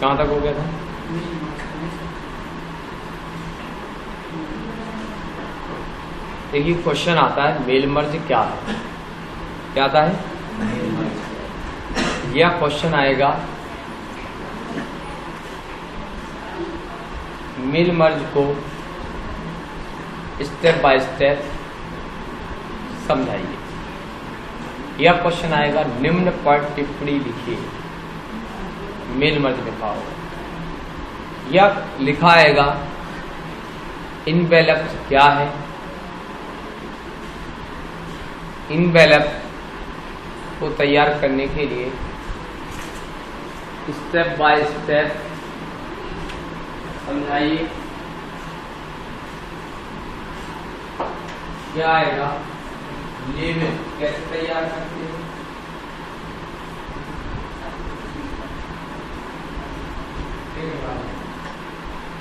कहाँ तक हो गया था? देखिए क्वेश्चन आता है मेल मर्ज क्या है, क्या आता है? यह क्वेश्चन आएगा मेल मर्ज को स्टेप बाय स्टेप समझाइए। यह क्वेश्चन आएगा निम्न पर टिप्पणी लिखिए। मेल मर्ज लिखा होगा, यह लिखा आएगा इनवेलप क्या है, इनवेलप को तैयार करने के लिए स्टेप बाय स्टेप समझाइए। क्या आएगा? लेबल कैसे तैयार करते हैं,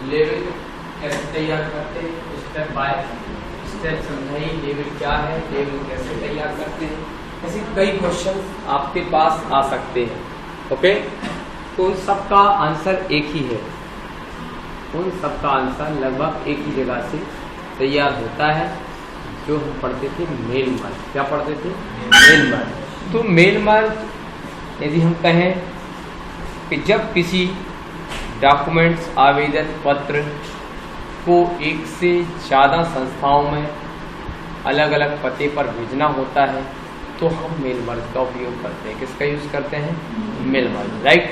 लेबल कैसे तैयार करते हैं, स्टेप बाय स्टेप समझाइए। लेबल क्या है, लेबल कैसे तैयार करते हैं। ऐसे कई क्वेश्चन आपके पास आ सकते हैं। ओके, तो उन सबका आंसर एक ही है, उन सबका आंसर लगभग एक ही जगह से तैयार होता है, जो हम पढ़ते थे मेल मर्ज। क्या पढ़ते थे? Mail merge. तो मेल मर्ज यदि हम कहें कि जब किसी डॉक्यूमेंट्स आवेदन पत्र को एक से ज़्यादा संस्थाओं में अलग अलग पते पर भेजना होता है तो हम मेल मर्ज का उपयोग करते हैं। किसका यूज़ करते हैं? Mail merge, right.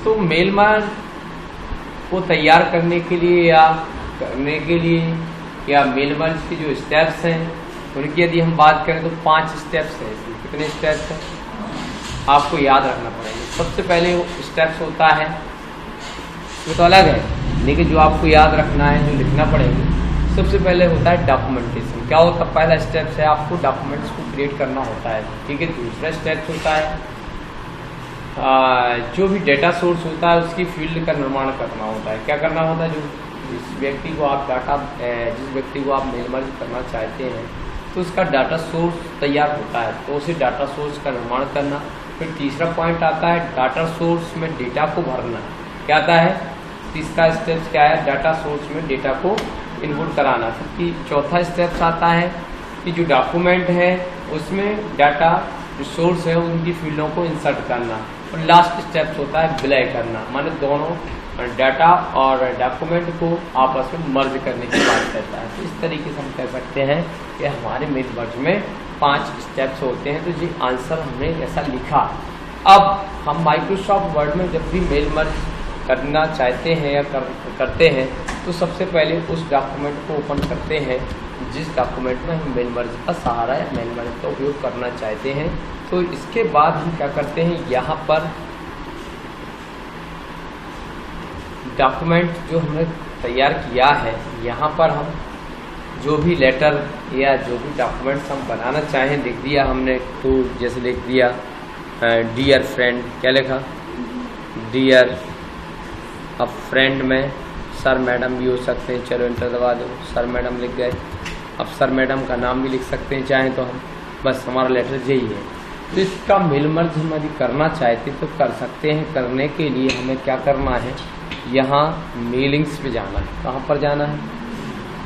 तो मेल मर्ज को तैयार करने के लिए या मेल मर्ज की जो स्टेप्स हैं उनकी यदि हम बात करें तो 5 स्टेप्स हैं। इसमें कितने स्टेप्स हैं आपको याद रखना पड़ेगा। सबसे पहले स्टेप्स होता है, वो तो अलग है लेकिन जो आपको याद रखना है, जो लिखना पड़ेगा, सबसे पहले होता है डॉक्यूमेंटेशन। क्या होता है? पहला स्टेप्स है आपको डॉक्यूमेंट्स को क्रिएट करना होता है, ठीक है। दूसरा स्टेप्स होता है जो भी डेटा सोर्स होता है उसकी फील्ड का निर्माण करना होता है। क्या करना होता है? जो जिस व्यक्ति को आप मेल मर्ज करना चाहते हैं तो उसका डाटा सोर्स तैयार होता है, तो उसे डाटा सोर्स का निर्माण करना। फिर तीसरा पॉइंट आता है डाटा सोर्स में डेटा को भरना। क्या आता है? तीसरा स्टेप क्या है? डाटा सोर्स में डेटा को इनपुट कराना। फिर चौथा स्टेप्स आता है कि जो डॉक्यूमेंट है उसमें डाटा जो सोर्स है उनकी फील्डों को इंसर्ट करना। और लास्ट स्टेप्स होता है विलय करना, माने दोनों डाटा और डॉक्यूमेंट को आपस में मर्ज करने की बात करता है। तो इस तरीके से हम कह सकते हैं कि हमारे मेल मर्ज में 5 स्टेप्स होते हैं। तो ये आंसर हमने ऐसा लिखा। अब हम माइक्रोसॉफ्ट वर्ड में जब भी मेल मर्ज करना चाहते हैं या करते हैं तो सबसे पहले उस डॉक्यूमेंट को ओपन करते हैं जिस डॉक्यूमेंट में हम मेल मर्ज का सहारा या मेल मर्ज का उपयोग करना चाहते हैं। तो इसके बाद हम क्या करते हैं, यहाँ पर डॉक्यूमेंट जो हमने तैयार किया है, यहाँ पर हम जो भी लेटर या जो भी डॉक्यूमेंट्स हम बनाना चाहें लिख दिया हमने। तो जैसे लिख दिया डियर फ्रेंड, क्या लिखा? डियर। अब फ्रेंड में सर मैडम भी हो सकते हैं, चलो इंटर दबा दो, सर मैडम लिख गए। अब सर मैडम का नाम भी लिख सकते हैं चाहें तो हम, बस हमारा लेटर यही है। तो इसका मेल मर्ज हम यदि करना चाहते तो कर सकते हैं। करने के लिए हमें क्या करना है, यहाँ मेलिंग्स पे जाना है। कहाँ पर जाना है?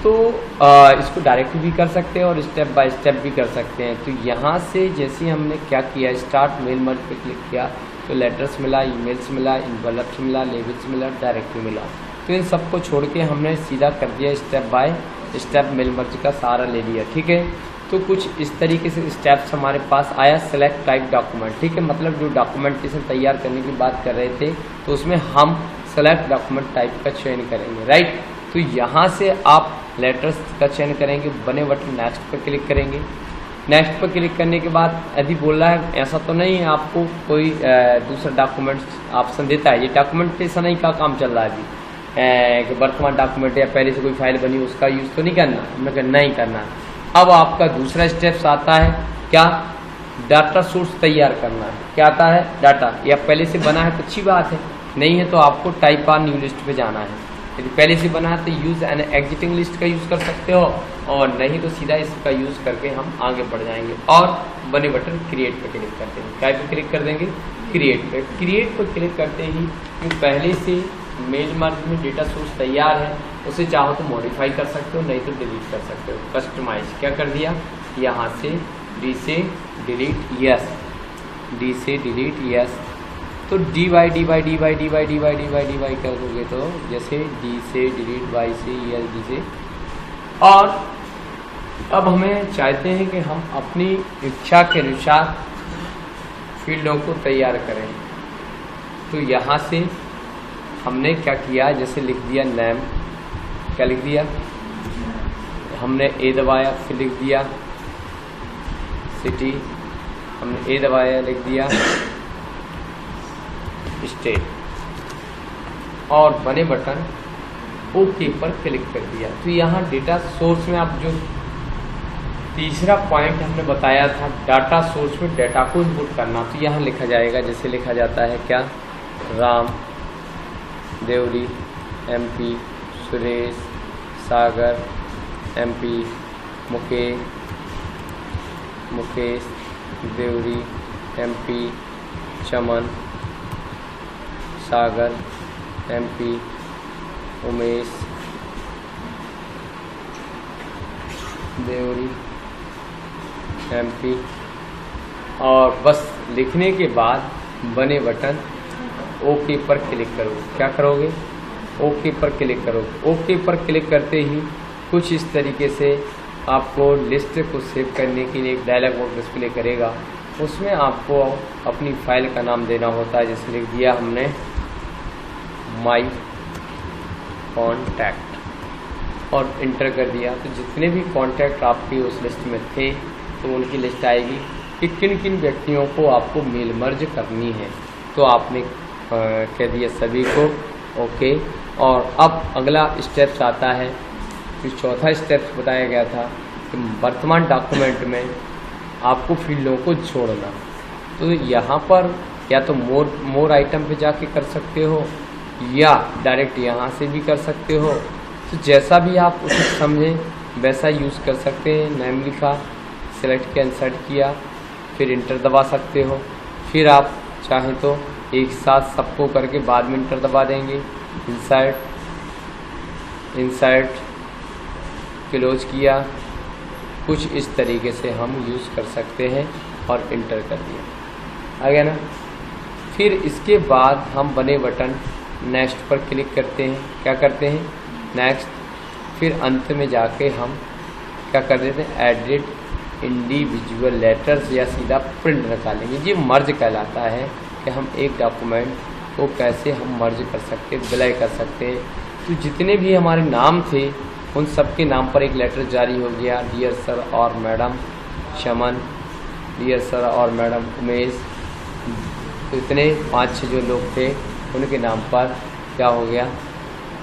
तो इसको डायरेक्ट भी कर सकते हैं और स्टेप बाय स्टेप भी कर सकते हैं। तो यहाँ से जैसे हमने क्या किया, स्टार्ट मेल मर्ज पे क्लिक किया तो लेटर्स मिला, ईमेल्स मिला, इन्वेलप्स मिला, लेबल्स मिला, डायरेक्टरी मिला। तो इन सबको छोड़ के हमने सीधा कर दिया step by step mail merge का सहारा ले लिया, ठीक है। तो कुछ इस तरीके से स्टेप्स हमारे पास आया। सेलेक्ट टाइप डॉक्यूमेंट, ठीक है, मतलब जो डॉक्यूमेंटेशन तैयार करने की बात कर रहे थे तो उसमें हम सेलेक्ट डॉक्यूमेंट टाइप का चयन करेंगे, राइट। तो यहाँ से आप लेटर्स का चयन करेंगे, बने बटन नेक्स्ट पर क्लिक करेंगे। नेक्स्ट पर क्लिक करने के बाद यदि बोल रहा है ऐसा तो नहीं है आपको कोई दूसरा डॉक्यूमेंट्स ऑप्शन देता है, ये डॉक्यूमेंटेशन ही का काम चल रहा है अभी कि वर्तमान डॉक्यूमेंट या पहले से कोई फाइल बनी उसका यूज़ तो नहीं करना, हमने कहा नहीं करना। अब आपका दूसरा स्टेप्स आता है क्या, डाटा सोर्स तैयार करना है। क्या आता है? डाटा, या पहले से बना है तो अच्छी बात है, नहीं है तो आपको टाइप ऑन न्यू लिस्ट पे जाना है। यदि पहले से बना है तो यूज़ एन एग्जिटिंग लिस्ट का यूज़ कर सकते हो, और नहीं तो सीधा इसका यूज़ करके हम आगे बढ़ जाएंगे। और बने बटन क्रिएट पे क्लिक कर देंगे। क्या पे क्लिक कर देंगे? क्रिएट पे। क्रिएट पर क्लिक करते ही पहले से मेल मर्ज में डेटा सोर्स तैयार है, उसे चाहो तो मॉडिफाई कर सकते हो, नहीं तो डिलीट कर सकते हो। कस्टमाइज क्या कर दिया, यहाँ से डी से डिलीट यस, डी से डिलीट यस, तो डी वाई कर दोगे तो जैसे डी से डिलीट, वाई से यस, डी से। और अब हमें चाहते हैं कि हम अपनी इच्छा के अनुसार फील्डों को तैयार करें, तो यहाँ से हमने क्या किया, जैसे लिख दिया नेम, क्या लिख दिया हमने ए दबाया, फिर लिख दिया सिटी, हमने ए दबाया, लिख दिया स्टेट, और बने बटन ओके पर क्लिक कर दिया। तो यहाँ डेटा सोर्स में आप जो तीसरा पॉइंट हमने बताया था, डाटा सोर्स में डाटा को इनपुट करना, तो यहाँ लिखा जाएगा, जैसे लिखा जाता है क्या, राम, देवरी MP, सुरेश, सागर MP, मुकेश देवरी MP, चमन सागर MP, उमेश देवरी MP। और बस लिखने के बाद बने बटन ओके पर क्लिक करो। क्या करोगे, ओके पर क्लिक करोगे। ओके पर क्लिक करते ही कुछ इस तरीके से आपको लिस्ट को सेव करने के लिए एक डायलॉग बॉक्स डिस्प्ले करेगा, उसमें आपको अपनी फाइल का नाम देना होता है। जैसे लिख दिया हमने माई कॉन्टैक्ट और इंटर कर दिया, तो जितने भी कॉन्टैक्ट आपके उस लिस्ट में थे तो उनकी लिस्ट आएगी कि किन किन व्यक्तियों को आपको मेल मर्ज करनी है। तो आपने कह दिया सभी को ओके। और अब अगला स्टेप्स आता है, जो चौथा स्टेप्स बताया गया था कि वर्तमान डॉक्यूमेंट में आपको फील्डों को जोड़ना। तो यहाँ पर या तो मोर आइटम पे जाके कर सकते हो या डायरेक्ट यहाँ से भी कर सकते हो, तो जैसा भी आप उसे समझें वैसा यूज़ कर सकते हैं। नेम लिखा, सेलेक्ट किया, इंसर्ट किया, फिर इंटर दबा सकते हो। फिर आप चाहें तो एक साथ सबको करके बाद में इंटर दबा देंगे। इंसर्ट क्लोज किया, कुछ इस तरीके से हम यूज़ कर सकते हैं और इंटर कर दिया, आ गया ना। फिर इसके बाद हम बने बटन नेक्स्ट पर क्लिक करते हैं। क्या करते हैं, नेक्स्ट। फिर अंत में जाके हम क्या कर देते हैं, एडिट इंडिविजुअल लेटर्स या सीधा प्रिंट निकालेंगे। ये मर्ज कहलाता है कि हम एक डॉक्यूमेंट को कैसे हम मर्ज कर सकते हैं, विलय कर सकते हैं। तो जितने भी हमारे नाम थे उन सब के नाम पर एक लेटर जारी हो गया। डियर सर और मैडम शमन, डियर सर और मैडम उमेश, तो इतने 5-6 जो लोग थे उनके नाम पर क्या हो गया,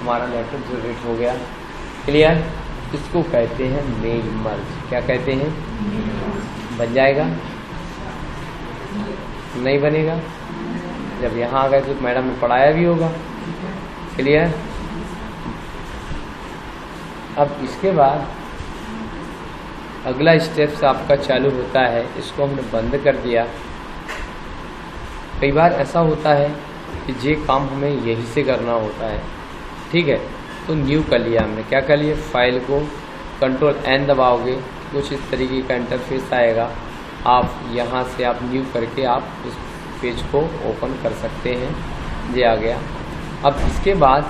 हमारा लेटर जनरेट हो गया। क्लियर। इसको कहते हैं मेल मर्ज। क्या कहते हैं, बन जाएगा, नहीं बनेगा, जब यहाँ आ गए तो मैडम ने पढ़ाया भी होगा। क्लियर। अब इसके बाद अगला स्टेप्स आपका चालू होता है। इसको हमने बंद कर दिया। कई बार ऐसा होता है कि ये काम हमें यहीं से करना होता है, ठीक है। तो न्यू कर लिया हमने। क्या कर लिया, फाइल को Ctrl+N दबाओगे, कुछ इस तरीके का इंटरफेस आएगा। आप यहाँ से आप न्यू करके आप उस पेज को ओपन कर सकते हैं। ये आ गया। अब इसके बाद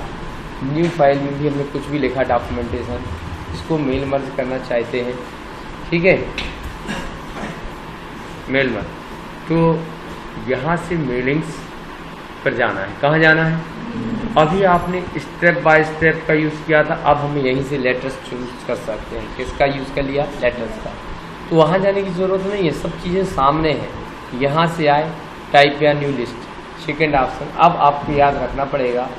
न्यू फाइल में भी हमने कुछ भी लिखा डॉक्यूमेंटेशन, इसको मेल मर्ज करना चाहते हैं, ठीक है, मेल मर्ज। तो यहाँ से मेलिंग्स पर जाना है। कहाँ जाना है, अभी आपने स्टेप बाय स्टेप का यूज़ किया था, अब हम यहीं से लेटर्स चूज कर सकते हैं। किसका यूज़ कर लिया, लेटर्स का। तो वहाँ जाने की ज़रूरत नहीं है, सब चीज़ें सामने हैं। यहाँ से आए, टाइप या न्यू लिस्ट, सेकेंड ऑप्शन। अब आपको याद रखना पड़ेगा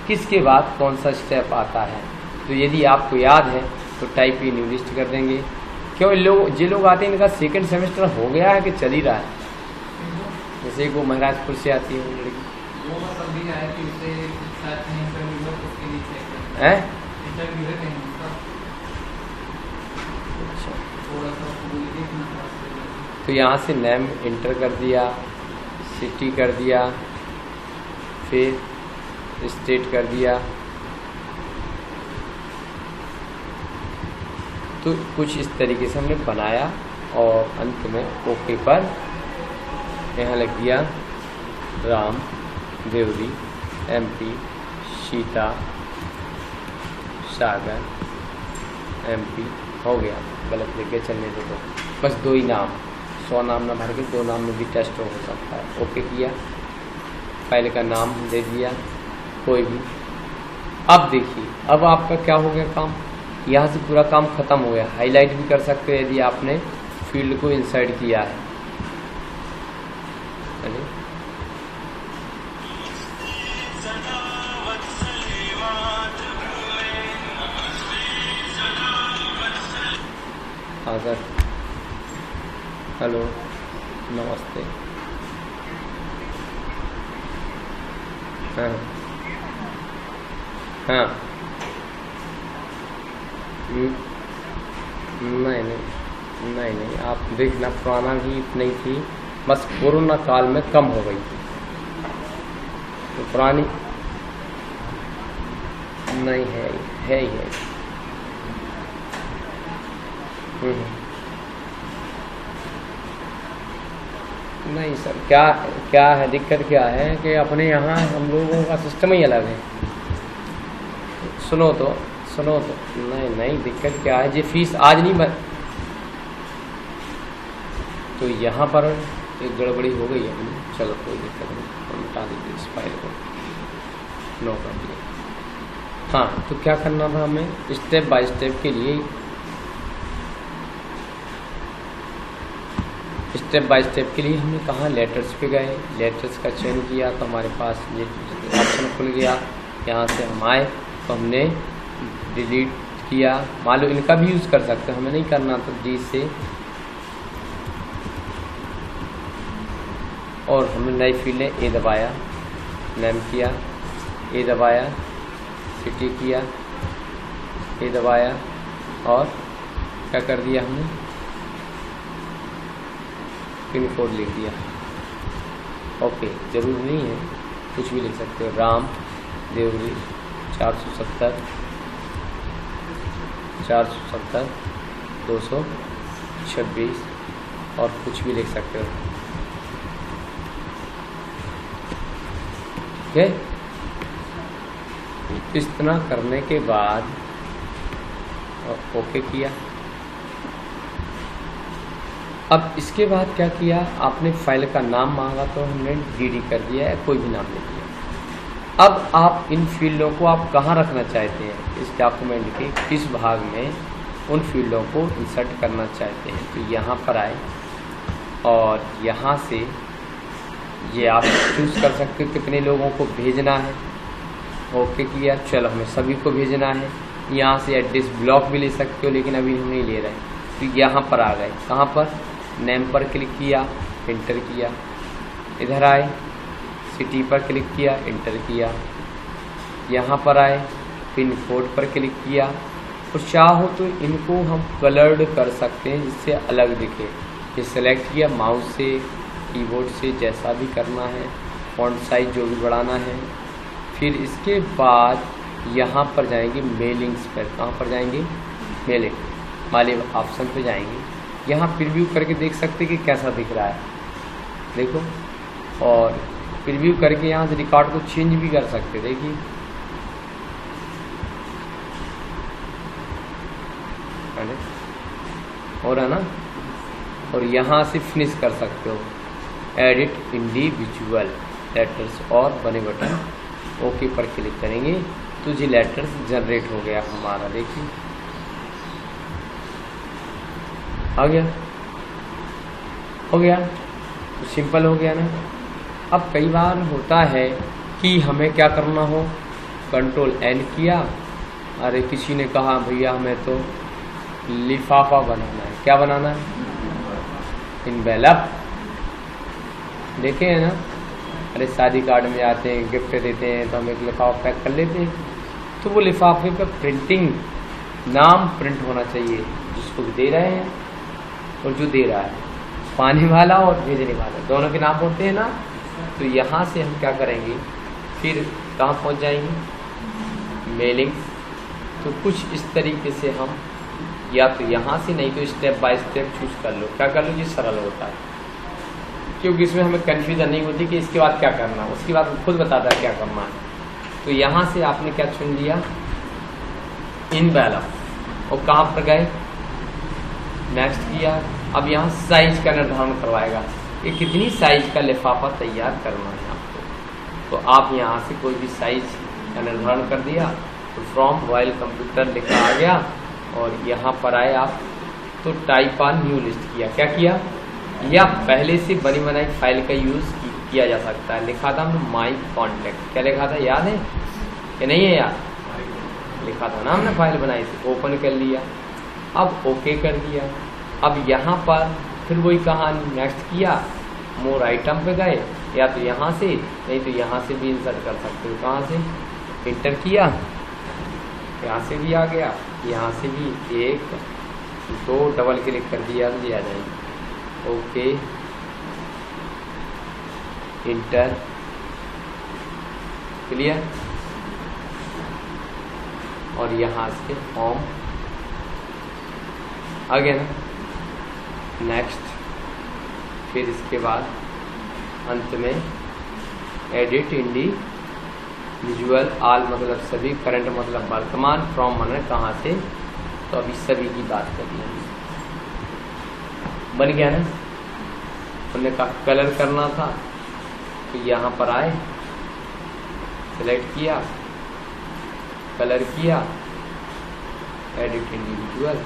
किसके बाद कौन सा स्टेप आता है। तो यदि आपको याद है तो टाइप या न्यू लिस्ट कर देंगे। क्यों जो लोग आते हैं इनका सेकेंड सेमेस्टर हो गया है कि चल ही रहा है। जैसे वो महाराजपुर से आती है वो लड़की, तो यहाँ से नेम इंटर कर दिया, सिटी कर दिया, फिर स्टेट कर दिया। तो कुछ इस तरीके से हमने बनाया और अंत में ओके पर यहाँ लग दिया राम, देवरी, MP, सीता, सागर, MP हो गया। गलत लिख के चलने दो, बस 2 ही नाम, 100 नाम ना भर के 2 नाम में भी टेस्ट हो सकता है। ओके किया, फाइल का नाम दे दिया कोई भी। अब देखिए, अब आपका क्या हो गया काम, यहाँ से पूरा काम खत्म हो गया। हाईलाइट भी कर सकते हैं यदि आपने फील्ड को इंसर्ट किया है। हाँ सर, हेलो, नमस्ते। हाँ हाँ, नहीं, आप देखना, पुराना भी नहीं थी, बस कोरोना काल में कम हो गई थी तो पुरानी नहीं है ही है। नहीं सर, क्या है, दिक्कत क्या है कि अपने यहाँ हम लोगों का सिस्टम ही अलग है। सुनो तो नहीं, दिक्कत क्या है, ये फीस आज नहीं बन, तो यहाँ पर एक गड़बड़ी हो गई है अपनी। चलो कोई दिक्कत नहीं, हम हटा दीजिए इस फाइल को, नो कर दिया। हाँ, तो क्या करना था हमें, स्टेप बाय स्टेप के लिए, हमने कहाँ लेटर्स पे गए, लेटर्स का चयन किया तो हमारे पास ये ऑप्शन खुल गया। यहाँ से हम आए तो हमने डिलीट किया, मान लो इनका भी यूज़ कर सकते हैं, हमें नहीं करना तो D से, और हमने नई फील्ड ने A दबाया, नेम किया, A दबाया, सिटी किया, A दबाया, और क्या कर दिया हमने, पिन कोड लिख दिया। ओके, ज़रूरी नहीं है, कुछ भी लिख सकते हो, राम, देवरी 470 226 और कुछ भी लिख सकते हो। ठीक है, इस तरह करने के बाद ओके किया। अब इसके बाद क्या किया, आपने फाइल का नाम मांगा तो हमने DD कर दिया है, कोई भी नाम ले दिया। अब आप इन फील्डों को आप कहाँ रखना चाहते हैं, इस डॉक्यूमेंट के किस भाग में उन फील्डों को इंसर्ट करना चाहते हैं, तो यहाँ पर आए और यहाँ से ये आप चूज़ कर सकते हो कितने लोगों को भेजना है। ओके किया, चलो हमें सभी को भेजना है। यहाँ से एड्रेस ब्लॉक भी ले सकते हो, लेकिन अभी हम नहीं ले रहे हैं। तो यहाँ पर आ गए, कहाँ पर, नेम पर क्लिक किया, इंटर किया, इधर आए, सिटी पर क्लिक किया, इंटर किया, यहाँ पर आए, पिन कोड पर क्लिक किया, और चाहो तो इनको हम कलर्ड कर सकते हैं जिससे अलग दिखे। ये सेलेक्ट किया, माउस से, कीबोर्ड से, जैसा भी करना है, फॉन्ट साइज जो भी बढ़ाना है। फिर इसके बाद यहाँ पर जाएंगे मेलिंग्स पर, कहाँ पर जाएंगे, मेलिंग वाले ऑप्शन पे जाएंगे। यहाँ प्रीव्यू करके देख सकते कि कैसा दिख रहा है, देखो, और प्रीव्यू करके यहाँ से रिकॉर्ड को चेंज भी कर सकते, देखिए हो रहा ना। और यहाँ से फिनिश कर सकते हो, एडिट इंडिविजुअल लेटर्स और बने बटन, ओके पर क्लिक करेंगे तो ये लेटर्स जनरेट हो गया हमारा, देखिए आ गया, हो गया, तो सिंपल हो गया ना। अब कई बार होता है कि हमें क्या करना हो, कंट्रोल N किया, अरे किसी ने कहा भैया हमें तो लिफाफा बनाना है, क्या बनाना है, इनवेलप, देखे हैं ना, अरे शादी कार्ड में जाते हैं, गिफ्ट देते हैं तो हम एक लिफाफा पैक कर लेते हैं, तो वो लिफाफे पर प्रिंटिंग नाम प्रिंट होना चाहिए जिसको भी दे रहे हैं और जो दे रहा है, पाने वाला और भेजने वाला, दोनों के नाम होते हैं ना, तो यहाँ से हम क्या करेंगे, फिर कहाँ पहुँच जाएंगे, मेलिंग। तो कुछ इस तरीके से हम या तो यहाँ से, नहीं तो स्टेप बाय स्टेप चूज कर लो, क्या कर लो, ये सरल होता है, क्योंकि इसमें हमें कन्फ्यूजन नहीं होती कि इसके बाद क्या करना है, उसके बाद खुद बताता है क्या करना है। तो यहाँ से आपने क्या चुन लिया, इनवेलप, और कहाँ पर गए, नेक्स्ट किया। अब यहाँ साइज का निर्धारण करवाएगा कि कितनी साइज का लिफाफा तैयार करना है आपको। तो आप यहाँ से कोई भी साइज का निर्धारण कर दिया, तो फ्रॉम रॉयल कंप्यूटर लिखा आ गया, और यहाँ पर आए आप तो टाइप ऑन न्यू लिस्ट किया, क्या किया, या पहले से बनी बनाई फाइल का यूज़ किया जा सकता है। लिखा था हमने माई कॉन्टैक्ट, क्या लिखा था याद है कि नहीं है याद, लिखा था ना हमने, फाइल बनाई थी, ओपन कर लिया, अब ओके कर दिया। अब यहाँ पर फिर वही कहानी नेक्स्ट किया, मोर आइटम पे गए, या तो यहाँ से, नहीं तो यहाँ से भी इंसर्ट कर सकते हो, कहाँ से, इंटर किया, यहाँ से भी आ गया, यहाँ से भी 1 2 डबल क्लिक कर दिया तो आ जाएगी, ओके, इंटर, क्लियर। और यहाँ से होम आ गया ना, नेक्स्ट, फिर इसके बाद अंत में एडिट इंडिविजुअल, ऑल मतलब सभी, करंट मतलब वर्तमान, फ्रॉम मतलब कहाँ से, तो अभी सभी की बात कर ली, बन गया ना। हमने कहा कलर करना था, तो यहाँ पर आए, सेलेक्ट किया, कलर किया, एडिट इंडिविजुअल,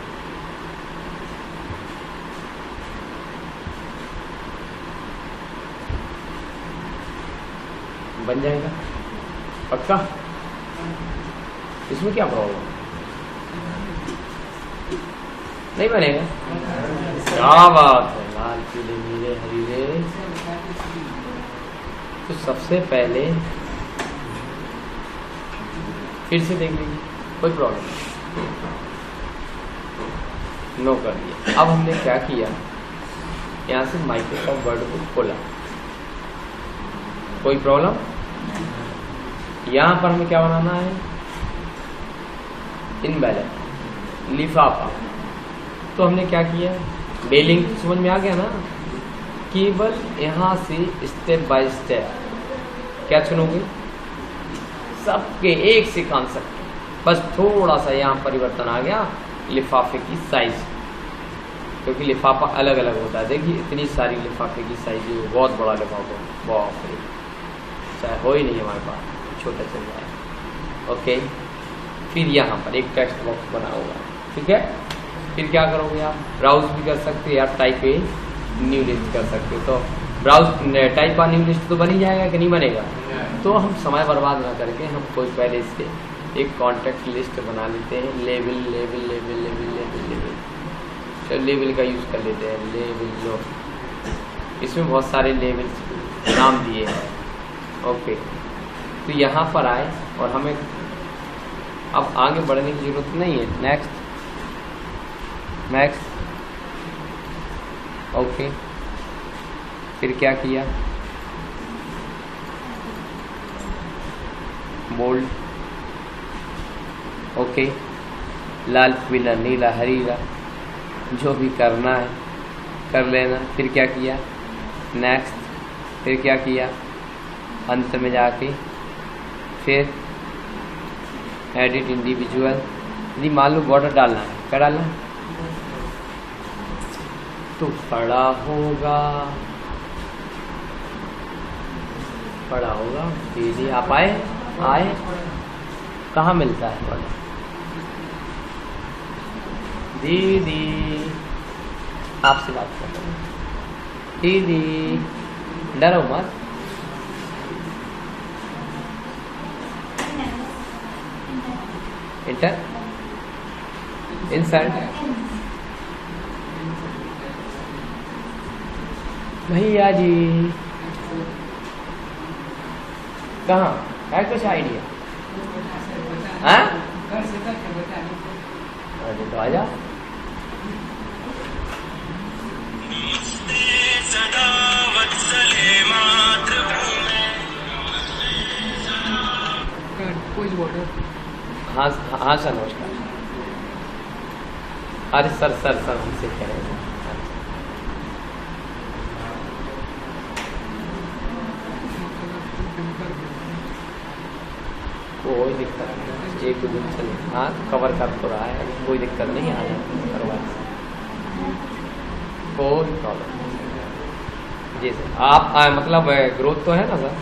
बन जाएगा पक्का, इसमें क्या प्रॉब्लम, नहीं बनेगा, क्या बात है, लाल पीले नीले हरीरे। तो सबसे पहले फिर से देख लीजिए, कोई प्रॉब्लम नो कर दिया। अब हमने क्या किया, यहाँ से माइक्रोसॉफ्ट वर्ड को खोला, कोई प्रॉब्लम। यहाँ पर हमें क्या बनाना है, इनवैलिड लिफाफा। तो हमने क्या किया, मेलिंग समझ में आ गया ना, केवल यहाँ से स्टेप बाय स्टेप क्या चुनोगे, सबके एक से कॉन्सेप्ट, बस थोड़ा सा यहाँ परिवर्तन आ गया लिफाफे की साइज, क्योंकि लिफाफा अलग अलग होता है। देखिए इतनी सारी लिफाफे की साइज है, बहुत बड़ा लिफाफा, बाप रे, चाहे हो ही नहीं हमारे पास, छोटा चल रहा है। ओके, फिर यहाँ पर एक टेक्स्ट बॉक्स बना होगा, ठीक है। फिर क्या करोगे आप, ब्राउज भी कर सकते हो या टाइप ए न्यू लिस्ट कर सकते हो। तो ब्राउज टाइप आ न्यू लिस्ट तो बन ही जाएगा कि नहीं बनेगा। तो हम समय बर्बाद ना करके हम कोई पहले से एक कॉन्टैक्ट लिस्ट बना लेते हैं, level level level level level level, चलो लेवल का यूज़ कर लेते हैं, लेवल लो, इसमें बहुत सारे लेवल नाम दिए हैं। ओके, तो यहाँ पर आए और हमें अब आगे बढ़ने की जरूरत नहीं है, नेक्स्ट नेक्स्ट, ओके। फिर क्या किया, बोल्ड, ओके, लाल पीला नीला हरीला, जो भी करना है कर लेना। फिर क्या किया, नेक्स्ट, फिर क्या किया, अंत में जाके फिर एडिट इंडिविजुअल, यदि मान लो बॉर्डर डालना है, क्या डालना है, तो बड़ा होगा, बड़ा होगा, दीदी आप आए आए, कहाँ मिलता है बॉर्डर, दीदी आपसे बात कर रहे हैं, दीदी डरो मत, इंटर इंसर्ट, भैया जी कहाँ है, कुछ आइडिया, हाँ अरे तो आ जा। हाँ हाँ सर नमस्कार। अरे सर सर सर हमसे कह रहे हैं कोई दिक्कत नहीं, एक दो दिन चले। हाँ कवर कर तो रहा है, कोई दिक्कत नहीं आ जाएगी करवा, कोई प्रॉब्लम नहीं। जी सर आप मतलब ग्रोथ तो है ना सर?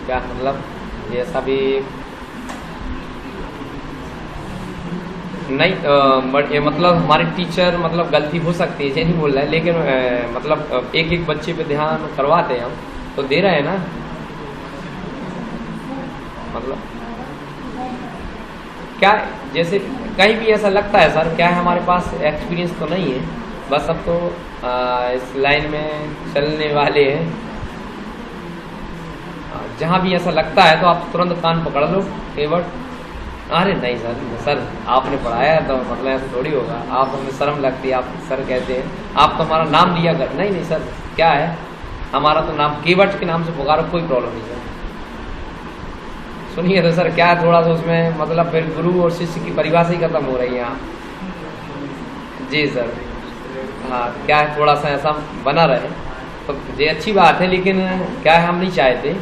क्या मतलब जैसा भी नहीं बट ये मतलब हमारे टीचर मतलब गलती हो सकती है, ये नहीं बोल रहा है, लेकिन मतलब एक एक बच्चे पे ध्यान करवाते हैं हम, तो दे रहे हैं ना मतलब। क्या जैसे कहीं भी ऐसा लगता है सर, क्या है हमारे पास एक्सपीरियंस तो नहीं है, बस अब तो इस लाइन में चलने वाले हैं। जहाँ भी ऐसा लगता है तो आप तुरंत कान पकड़ लो केवट। अरे नहीं सर, सर आपने पढ़ाया तो मतलब ऐसा थोड़ी होगा, आप हमें शर्म लगती है, आप सर कहते हैं, आप तो हमारा नाम लिया कर। नहीं नहीं सर, क्या है हमारा तो नाम केवट के नाम से पुकारो, कोई प्रॉब्लम नहीं सर। सुनिए तो सर क्या है थोड़ा सा उसमें मतलब फिर गुरु और शिष्य की परिभाषा ही खत्म हो रही है यहाँ। जी सर हाँ, क्या है थोड़ा सा ऐसा बना रहे तो ये अच्छी बात है, लेकिन क्या है हम नहीं चाहते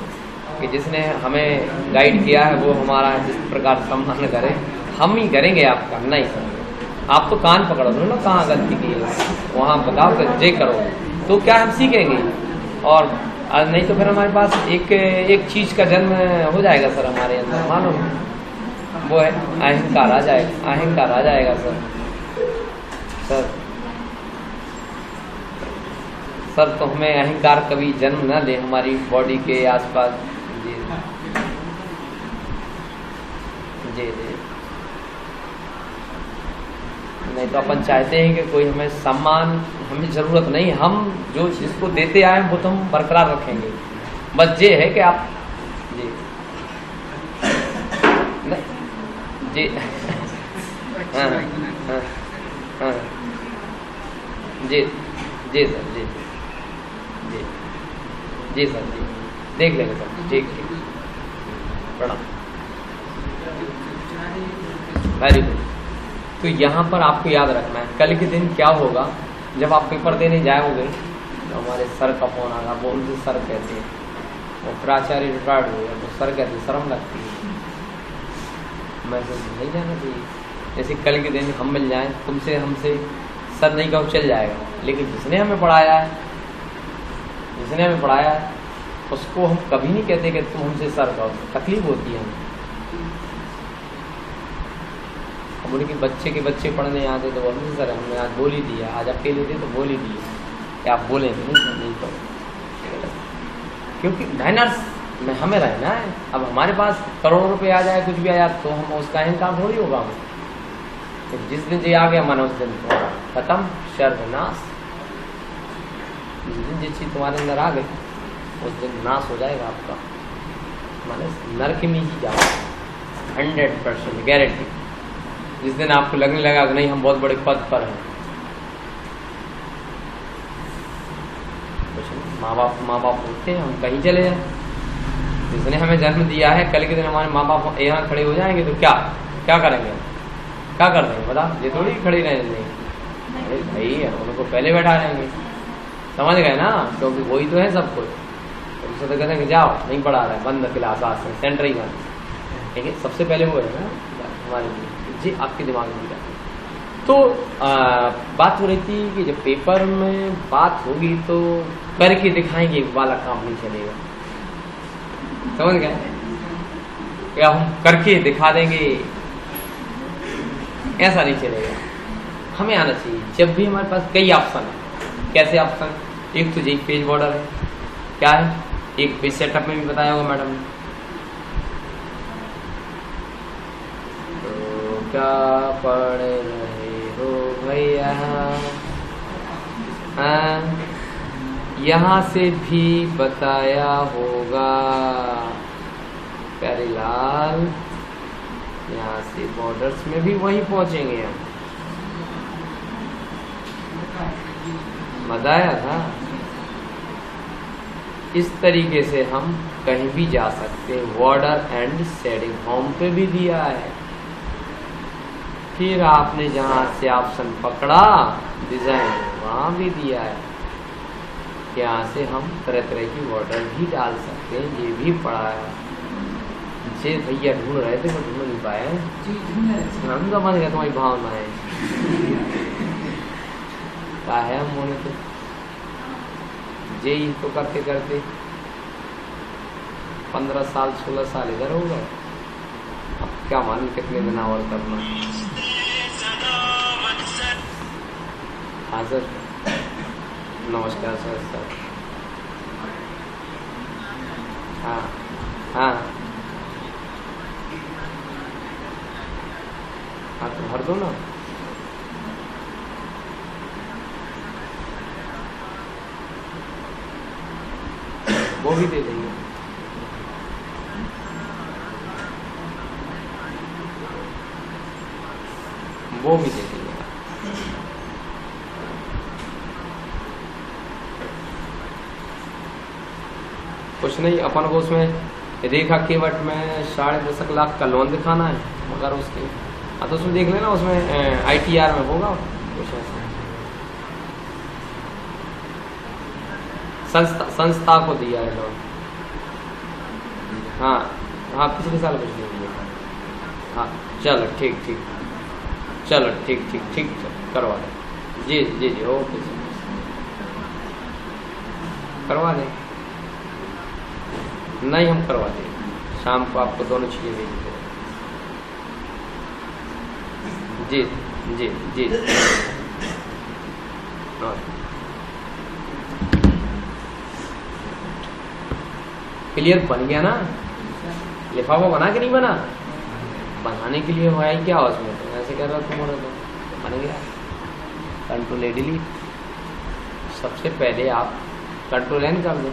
कि जिसने हमें गाइड किया है वो हमारा जिस प्रकार सम्मान करे हम ही करेंगे आपका। नहीं सर, आप तो कान पकड़ लो ना, कहाँ गलती की है वहाँ बताओ तो जे करो, तो क्या हम सीखेंगे। और नहीं तो फिर हमारे पास एक चीज़ का जन्म हो जाएगा सर हमारे अंदर, मानो वो है अहंकार आ जाएगा, अहंकार आ जाएगा सर। सर सर तो हमें अहंकार कभी जन्म न ले हमारी बॉडी के आसपास। जी जी जी नहीं तो अपन चाहते हैं कि कोई हमें सम्मान, हमें ज़रूरत नहीं, हम जो जिसको देते आए वो तो हम बरकरार रखेंगे। बस ये है कि आप जी नहीं जी हाँ हाँ हाँ जी जी सर जी जी जी सर जी देख लेंगे सर। ठीक ठीक प्रणाम, वेरी गुड। तो यहाँ पर आपको याद रखना है कल के दिन क्या होगा जब आप पेपर देने जाओगे तो हमारे सर का फोन आएगा, वो उनसे सर कहते हैं, वो प्राचार्य रिटायर्ड हो गया तो सर कहते हैं, शर्म लगती है, मैं तो नहीं जाना चाहिए। जैसे कल के दिन हम मिल जाएं तुमसे हमसे सर नहीं कहो चल जाएगा, लेकिन जिसने हमें पढ़ाया है, जिसने हमें पढ़ाया है उसको हम कभी नहीं कहते कि तुम हमसे सर कहो, तकलीफ होती है हमें। अब उनके बच्चे के बच्चे पढ़ने आते तो हमसे सर हमने आज बोल ही दिया, आज अकेले थे तो बोल ही दिया, क्या आप बोलेंगे नहीं तो, क्योंकि माइनर्स में हमें रहना है। अब हमारे पास करोड़ों रुपए आ जाए कुछ भी आ जाए तो हम उसका अहंकार थोड़ी होगा हमें, तो जिस दिन ये आ गया मानो उस दिन खत्म, सर्वनाश। जिस दिन जिस चीज तुम्हारे अंदर आ गई उस दिन नाश हो जाएगा आपका, माने नरक में ही जाओ 100% गारंटी। जिस दिन आपको लगने लगा कि नहीं हम बहुत बड़े पद पर हैं, माँ बाप होते हैं हम कहीं चले जाए, जिसने हमें जन्म दिया है कल के दिन हमारे माँ बाप यहाँ खड़े हो जाएंगे तो क्या क्या करेंगे हम, क्या कर देंगे बता, ये थोड़ी खड़े रहने देंगे। अरे भाई उनको पहले बैठा देंगे, समझ गए ना, क्योंकि वही तो है सब कुछ। तो कहते हैं कि जाओ नहीं पढ़ा रहा है, बंद क्लास आज से, सेंटर ही बंद, ठीक है, सबसे पहले वो है ना हमारे लिए। जी आपके दिमाग में जाए तो बात हो रही थी कि जब पेपर में बात होगी तो करके दिखाएंगे वाला काम नहीं चलेगा, समझ गए, या हम करके दिखा देंगे ऐसा नहीं चलेगा। हमें आना चाहिए जब भी हमारे पास कई ऑप्शन है। कैसे ऑप्शन, एक तो जी पेज बॉर्डर है, क्या है, एक पेज सेटअप में भी बताया होगा मैडम ने, तो क्या पढ़ रहे हो भैया, यहाँ से भी बताया होगा प्यारे लाल, यहाँ से बॉर्डर्स में भी वहीं पहुंचेंगे हम। बताया था। इस तरीके से हम कहीं भी जा सकते हैं। बॉर्डर एंड शेडिंग होम पे भी दिया है। फिर आपने जहां से ऑप्शन पकड़ा डिजाइन, वहां भी दिया है। यहाँ से हम तरह तरह की बॉर्डर भी डाल सकते हैं, ये भी पढ़ा है। जे भैया ढूंढ रहे थे, वो ढूंढ नहीं पाए। हम समझ गए तुम्हारी भावनाएं क्या है। हम होने तो जे तो करते करते 15 साल 16 साल इधर हो गए। अब क्या मालूम कितने दिन और करना। हाँ सर, नमस्कार सर। सर हाँ हाँ हाँ, तो भर दो ना। वो भी दे देंगे। वो भी दे देंगे। कुछ नहीं, अपन को उसमें रेखा केवट में 10.5 लाख का लोन दिखाना है, मगर उसके हाँ तो उसमें देख लेना, उसमें ITR में होगा कुछ ऐसा। संस्था को दिया है लोन। हाँ हाँ, पिछले साल कुछ नहीं दिया। हाँ चलो ठीक ठीक, चलो ठीक ठीक ठीक, करवा दें। जी जी जी, ओके करवा दें। नहीं, हम करवा दें। शाम को आपको दोनों चीज़ें भेज दें। जी जी जी। क्लियर बन गया ना? लिफाफा बना के नहीं बना? बनाने के लिए हुआ है क्या उसमें? तो ऐसे कर रहा तुम्हारा तो बन गया। Control delete. सबसे पहले आप कंट्रोल एन कर दो,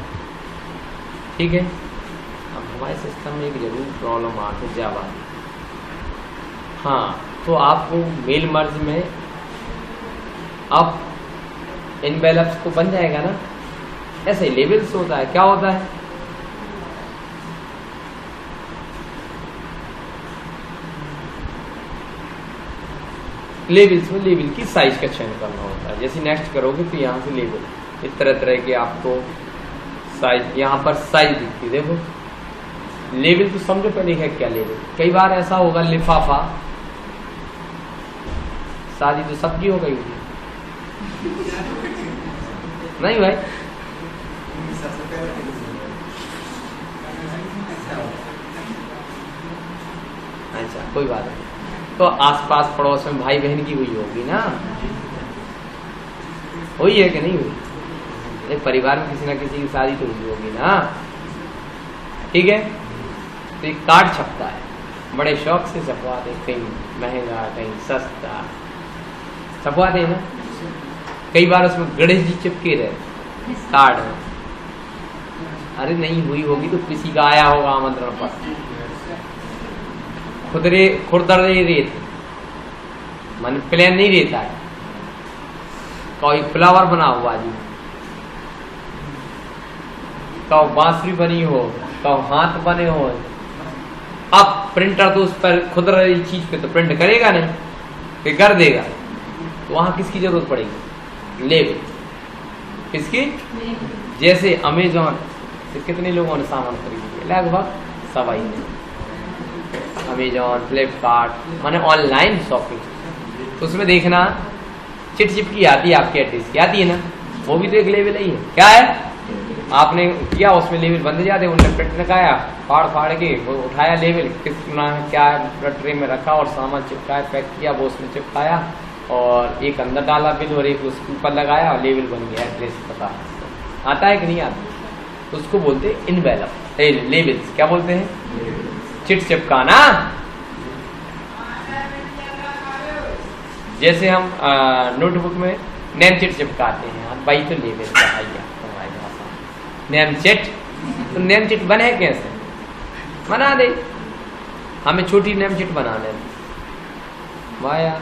ठीक है। अब हमारे सिस्टम में एक जरूर प्रॉब्लम आती है, जावा। हाँ, तो आपको मेल मर्ज में अब इनवेलप्स को बन जाएगा ना। ऐसे लेबल्स होता है, क्या होता है? लेबल्स में लेबल की साइज का चयन करना होता है। जैसे नेक्स्ट करोगे तो यहाँ से लेबल इस तरह तरह के आपको साइज, यहाँ पर साइज दिखती है। देखो लेबल तो समझो पहले है क्या लेबल। कई बार ऐसा होगा लिफाफा, शादी तो सबकी हो गई होगी नहीं भाई? अच्छा कोई बात नहीं। तो आसपास पड़ोस में भाई बहन की हुई होगी ना? हुई है कि नहीं हुई? एक परिवार में किसी ना किसी की शादी तो हुई होगी ना, ठीक है। तो एक कार्ड छपता है, बड़े शौक से छपवाते, कहीं महंगा कहीं सस्ता छपवाते ना। कई बार उसमें गणेश जी चिपके रहे कार्ड में। अरे नहीं हुई होगी तो किसी का आया होगा आमंत्रण पर। खुरदरे रेत मन प्लेन नहीं रहता है, कोई फ्लावर बना हुआ जी, कहो बांसुरी बनी हो, कहो हाथ बने हो। अब प्रिंटर तो उस पर खुदरे चीज पे तो प्रिंट करेगा नहीं, कि कर देगा। तो वहां किसकी जरूरत पड़ेगी? लेबल। किसकी? जैसे अमेजॉन से कितने लोगों ने सामान खरीद लिया? लगभग सभी ने। अमेजॉन, फ्लिपकार्ट, माने ऑनलाइन शॉपिंग। तो उसमें देखना चिट चिपकी आती है, आपके एड्रेस की आती है ना, वो भी तो एक लेवल ही है। क्या है? आपने किया, उसमें लेवल बंद जाते, उन्होंने प्रिंट लगाया, फाड़ के वो उठाया लेवल, कितना क्या ट्रे में रखा और सामान चिपकाया, पैक किया, वो उसमें चिपकाया और एक अंदर डाला बिल और एक उसके ऊपर लगाया और लेवल बन गया, एड्रेस पता। आता है कि नहीं आता? तो उसको बोलते हैं इनवेलप, लेवल्स। क्या बोलते हैं? चिट चिपकाना। जैसे हम नोटबुक में नेम चिट चिपकाते हैं, भाई तो लेवल का आइया हमारी भाषा नेम चिट। तो नेम चिट बने कैसे? बना दे, हमें छोटी नेम चिट बनाने वाया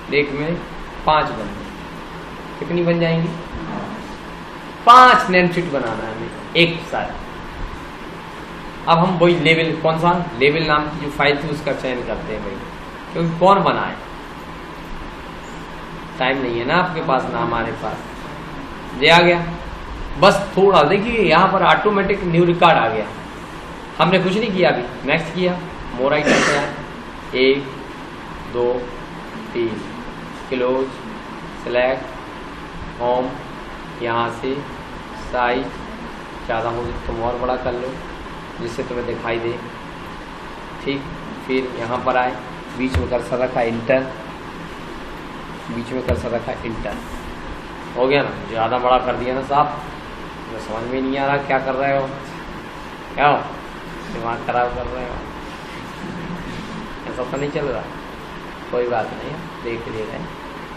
देख में 5 बने, कितनी बन जाएंगी? 5 नेमशीट बनाना है हमें एक साथ। अब हम वही लेवल, कौन सा लेवल नाम की जो फाइल थी उसका चयन करते हैं भाई, क्योंकि कौन बनाए, टाइम नहीं है ना आपके पास ना हमारे पास। ये आ गया, बस थोड़ा देखिए यहाँ पर ऑटोमेटिक न्यू रिकॉर्ड आ गया, हमने कुछ नहीं किया अभी। नेक्स्ट किया, मोर आइटम पे आए, 1 2 3, क्लोज, सेलेक्ट, होम, यहाँ से साइज ज़्यादा हो तुम और बड़ा कर लो जिससे तुम्हें दिखाई दे, ठीक। फिर यहाँ पर आए, बीच में कर्सर रखा इंटर, बीच में कर्सर रखा इंटर, हो गया ना। ज़्यादा बड़ा कर दिया ना साहब, मुझे समझ में नहीं आ रहा क्या कर रहे हो, क्या हो दिमाग खराब कर रहे हो, ऐसा तो नहीं चल रहा। कोई बात नहीं, देख ले रहे हैं।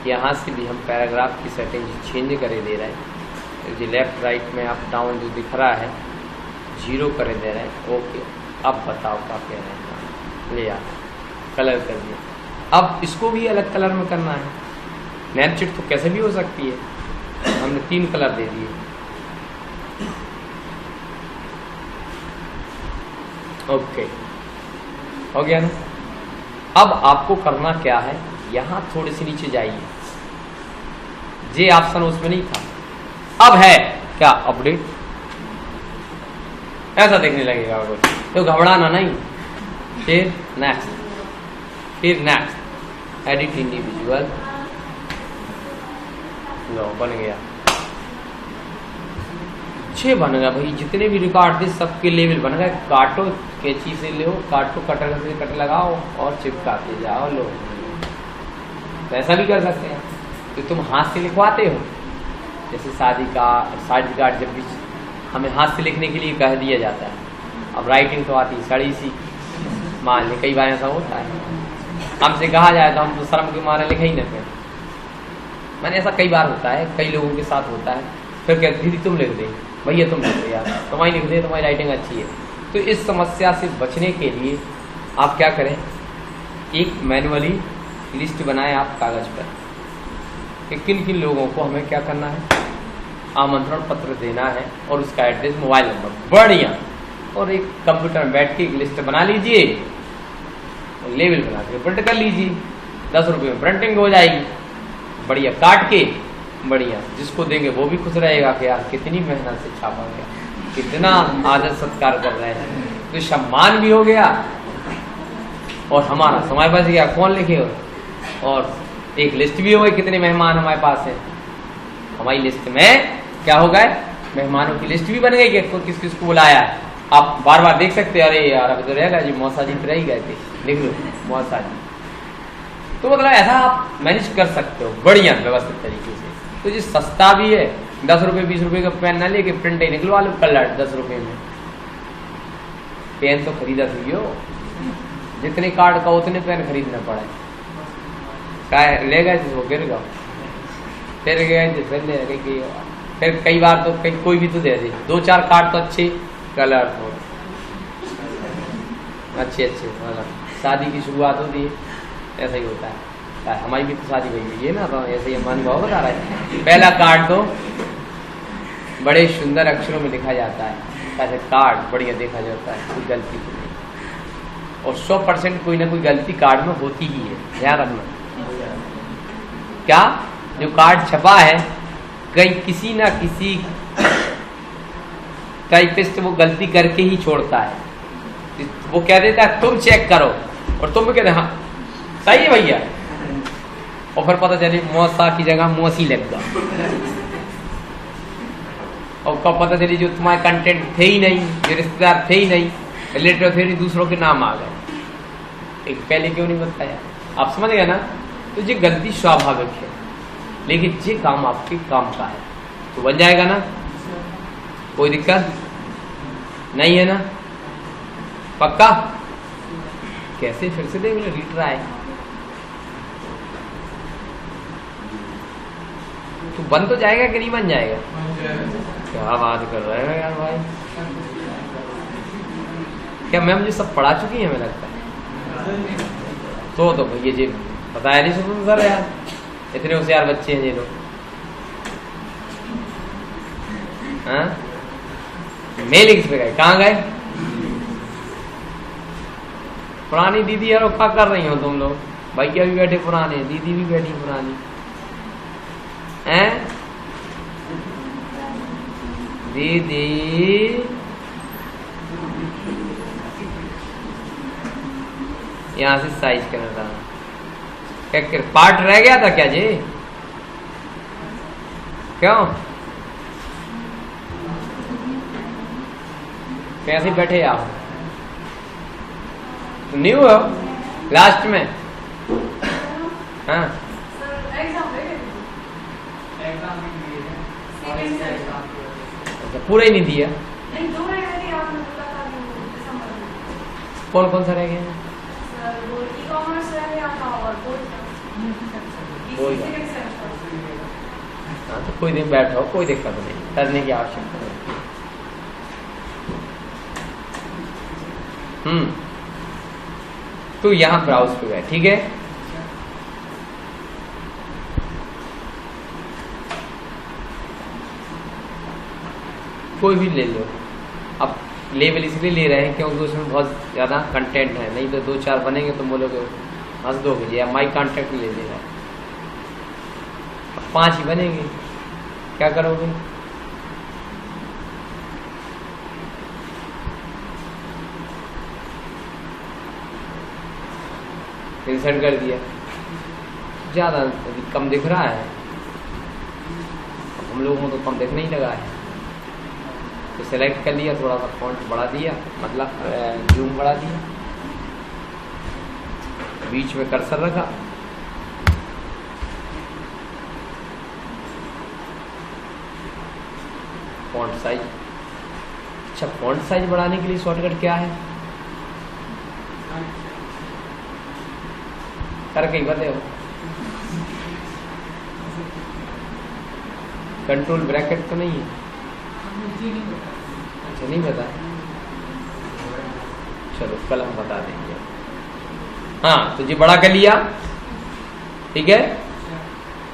यहाँ से भी हम पैराग्राफ की सेटिंग चेंज करे दे रहे हैं, जो लेफ्ट राइट में अप डाउन जो दिख रहा है 0 करे दे रहे हैं। ओके, अब बताओ क्या कह रहे हैं, ले आना, कलर कर दिया। अब इसको भी अलग कलर में करना है, नेमशीट तो कैसे भी हो सकती है, हमने 3 कलर दे दिए। ओके, हो गया ना। अब आपको करना क्या है, यहाँ थोड़े से नीचे जाइए, जे ऑप्शन उसमें नहीं था, अब है क्या अपडेट, ऐसा देखने लगेगा आपको, तो घबराना नहीं। फिर नेक्स्ट, फिर नेक्स्ट, एडिट इंडिविजुअल, लो बन गया, 6 बन गया भाई। जितने भी रिकॉर्ड थे सबके लेवल बन गए। काटो, कैंची से लो, काटो, कटर से कट लगाओ और चिपकाते जाओ। लो, तो ऐसा भी कर सकते हैं कि तुम हाथ से लिखवाते हो, जैसे शादी कार्ड जब भी हमें हाथ से लिखने के लिए कह दिया जाता है। अब राइटिंग तो आती सड़ी सी, मान ली कई बार ऐसा होता है, हमसे कहा जाए तो हम तो शर्म के मारे लिखे ही न फिर, मैंने ऐसा कई बार होता है, कई लोगों के साथ होता है। फिर कहते दीदी तुम लिख दे, भैया तुम लिख दे, यार तुम्हारी लिख दे, तुम्हारी राइटिंग अच्छी है। तो इस समस्या से बचने के लिए आप क्या करें, एक मैनुअली लिस्ट बनाएं आप कागज पर कि किन किन लोगों को हमें क्या करना है, आमंत्रण पत्र देना है और उसका एड्रेस, मोबाइल नंबर, बढ़िया। और एक कंप्यूटर में बैठ के एक लिस्ट बना लीजिए, लेवल बना के प्रिंट कर लीजिए, 10 रुपये में प्रिंटिंग हो जाएगी, बढ़िया काट के, बढ़िया। जिसको देंगे वो भी खुश रहेगा कि यार कितनी मेहनत से छापा गया, कितना आदर सत्कार कर रहे हैं, तो सम्मान भी हो गया और हमारा समय बच गया। कौन लिखे और एक लिस्ट भी हो गई, कितने मेहमान हमारे पास हैं, हमारी लिस्ट में क्या हो गए, मेहमानों की लिस्ट भी बन गई कि किस किस को बुलाया है। आप बार बार देख सकते हैं, अरे यार अभी तो रहेगा जी, मौसा जी रह ही गए थे, लिख लो मौसा जी। तो मतलब ऐसा आप मैनेज कर सकते हो बढ़िया व्यवस्थित तरीके से। तो जी सस्ता भी है, 10 रुपये 20 रुपये का पेन ना लेके प्रिंट ही निकलवा लो कलर 10 रुपये में। पेन तो खरीदा थी, जितने कार्ड का उतने पेन खरीदना पड़ा, क्या ले गए वो गिर गया, फिर गए फिर ले गए, फिर कई बार तो कोई भी तो दे दे, 2-4 कार्ड तो अच्छे कलर हो, अच्छे मतलब शादी की शुरुआत होती है, ऐसा ही होता है। हमारी भी तो शादी हुई है ना, तो ऐसे ही हमारे भाव बता रहा है। पहला कार्ड तो बड़े सुंदर अक्षरों में लिखा जाता है, ऐसे कार्ड बढ़िया देखा जाता है, कोई गलती तो नहीं, और 100% कोई ना कोई गलती कार्ड में होती ही है, ध्यान रखना। क्या जो कार्ड छपा है, कहीं किसी ना किसी टाइपिस्ट वो गलती करके ही छोड़ता है, वो कह देता है तुम चेक करो, और तुम भी कहते हाँ सही है भैया, और फिर पता चले मौसा की जगह मौसी लग गया, और कब पता चली जो तुम्हारे कंटेंट थे ही नहीं, जो रिश्तेदार थे ही नहीं, रिलेटिव थे नहीं, दूसरों के नाम आ गए। एक पहले क्यों नहीं बताया, आप समझ गए ना। तो ये गलती स्वाभाविक है, लेकिन ये काम आपके काम का है तो बन जाएगा ना, कोई दिक्कत नहीं है ना, पक्का। कैसे फिर से देख लो, रिट्राई, तो बन तो जाएगा कि नहीं बन जाएगा, क्या बात कर रहे हो यार भाई, क्या मैम जी सब पढ़ा चुकी है हमें लगता है, तो भैया जी बताया नहीं सुनो सर यार, इतने होशियार बच्चे हैं ये लोग, मेल किस पे गए, कहाँ गए? पुरानी दीदी यार क्या कर रही हो तुम लोग? भैया भी बैठे पुराने, दीदी भी बैठी पुरानी हैं। दीदी यहाँ से साइज करना था क्या? पार्ट रह गया था क्या जी? क्यों कैसे बैठे आप? न्यू हो लास्ट में? हाँ पूरा ही नहीं दिया। कौन कौन सा रह गया? हाँ तो कोई दिन बैठो, कोई दिक्कत नहीं, करने की आवश्यकता नहीं। तो यहाँ ब्राउज पे गए, ठीक है। कोई भी ले लो, अब लेवल इसलिए ले रहे हैं क्योंकि उसमें बहुत ज़्यादा कंटेंट है, नहीं तो 2-4 बनेंगे तो बोलोगे हंस दोगे या माई कॉन्टेक्ट ले लेगा। 5 ही बनेंगे, क्या करोगे? इंसर्ट कर दिया, ज़्यादा कम दिख रहा है, हम लोगों को तो कम दिखने ही लगा है, तो सेलेक्ट कर लिया, थोड़ा सा फॉन्ट बढ़ा दिया, मतलब जूम बढ़ा दिया, बीच में कर्सर रखा, फॉन्ट साइज। अच्छा, फॉन्ट साइज बढ़ाने के लिए शॉर्टकट क्या है? करके ही बताओ। कंट्रोल ब्रैकेट तो नहीं है? अच्छा नहीं पता, चलो कल हम बता देंगे। हाँ तो जी बड़ा कर लिया, ठीक है।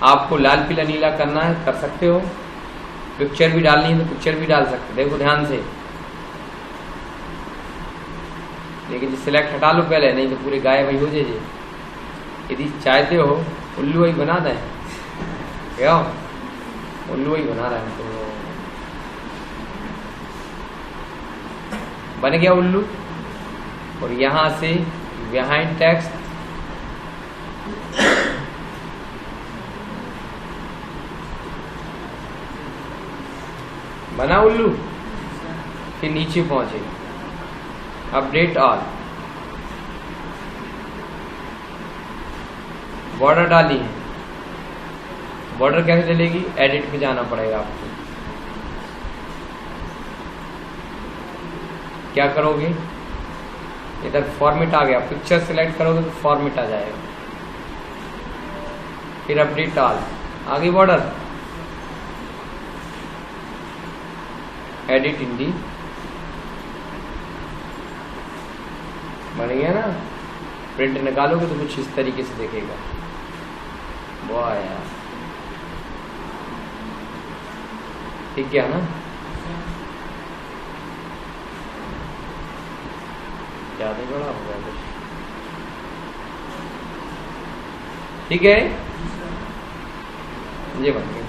आपको लाल पीला नीला करना है, कर सकते हो। पिक्चर भी डालनी है तो पिक्चर भी डाल सकते हो, देखो ध्यान से। लेकिन जो सिलेक्ट हटा लो पहले, नहीं तो पूरे गायब ही हो जाए। यदि चाहते हो उल्लू ही बना दें, क्या उल्लू ही बना रहा है तो बन गया उल्लू। और यहां से बिहाइंड टेक्स्ट बना उल्लू, फिर नीचे पहुंचे, अपडेट ऑल, बॉर्डर डाली है। बॉर्डर कैसे डलेगी? एडिट पे जाना पड़ेगा आपको। क्या करोगे? इधर फॉर्मेट आ गया, पिक्चर सिलेक्ट करोगे तो फॉर्मेट आ जाएगा, फिर अपडेट ऑल, आगे बॉर्डर, एडिट हिंदी, बन गया ना। प्रिंट निकालोगे तो कुछ इस तरीके से दिखेगा। वाह यार, ठीक है ना? ज्यादा बड़ा हो गया कुछ, ठीक है। ये बन गया।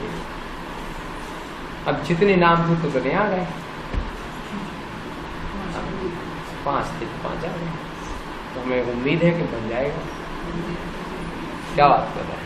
अब जितने नाम थे तो उतने आ गए, 5 थे 5 आ गए, तो हमें उम्मीद है कि बन जाएगा। क्या बात कर रहा है?